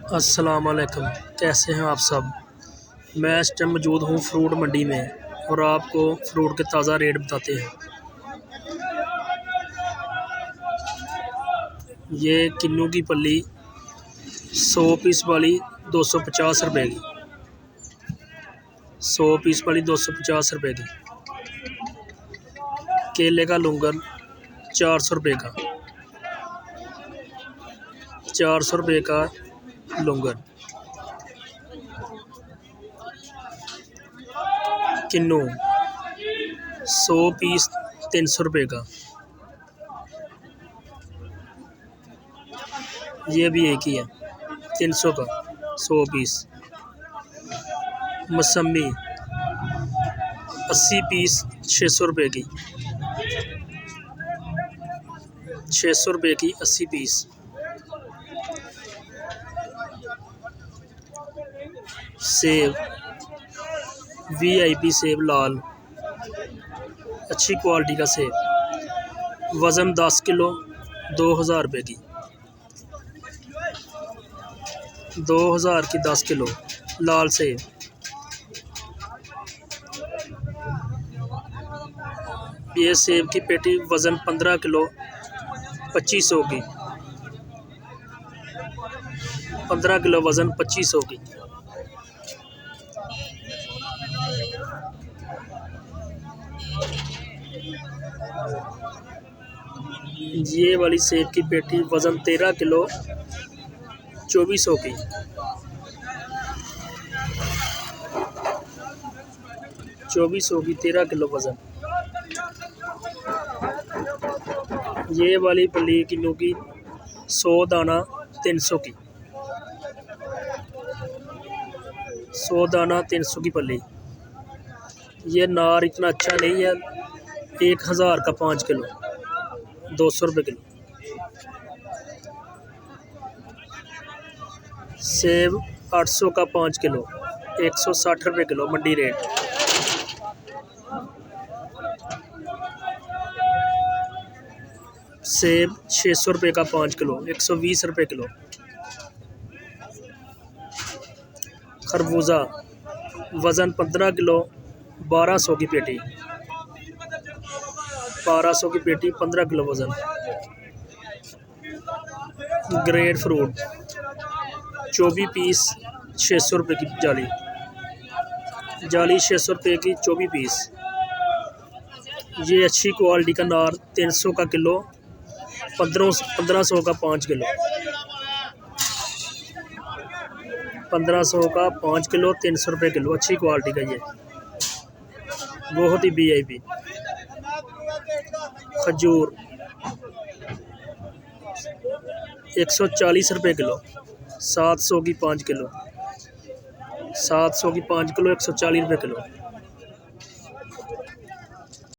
अस्सलाम वालेकुम। कैसे हैं आप सब। मैं इस टाइम मौजूद हूँ फ्रूट मंडी में और आपको फ्रूट के ताज़ा रेट बताते हैं। ये किन्नू की पल्ली 100 पीस वाली 250 रुपये की, 100 पीस वाली 250 रुपये की। केले का लुंगन 400 रुपये का, 400 रुपये का लुंगन। किन्नू 100 पीस 300 रुपये का। ये भी एक ही है 300 का 100 पीस। मौसम्मी 80 पीस 600 रुपये की, 600 रुपये की 80 पीस। सेब VIP सेब लाल, अच्छी क्वालिटी का सेब, वज़न 10 किलो 2000 रुपये की, 2000 की 10 किलो लाल सेब। ये सेब की पेटी वज़न 15 किलो 2500 की, 15 किलो वज़न 2500 की। ये वाली सेब की पेटी वज़न 13 किलो 2400 की, 2400 की 13 किलो वज़न। ये वाली पल्ली किन्नू की 100 दाना 300 की, 100 दाना 300 की पल्ली। ये नार इतना अच्छा नहीं है, 1000 का 5 किलो 200 रुपये किलो। सेब 800 का 5 किलो 160 रुपये किलो मंडी रेट। सेब 600 रुपये का 5 किलो 120 रुपये किलो। खरबूजा वज़न 15 किलो 1200 की पेटी, 1200 की पेटी 15 किलो वज़न। ग्रेड फ्रूट 24 पीस 600 रुपये की जाली, जाली 600 रुपये की 24 पीस। ये अच्छी क्वालिटी का नार 300 का किलो 1500 का 5 किलो, 1500 का 5 किलो 300 रुपये किलो। अच्छी क्वालिटी का ये बहुत ही VIP। खजूर 140 रुपये किलो 700 की 5 किलो, 700 की 5 किलो 140 रुपये किलो।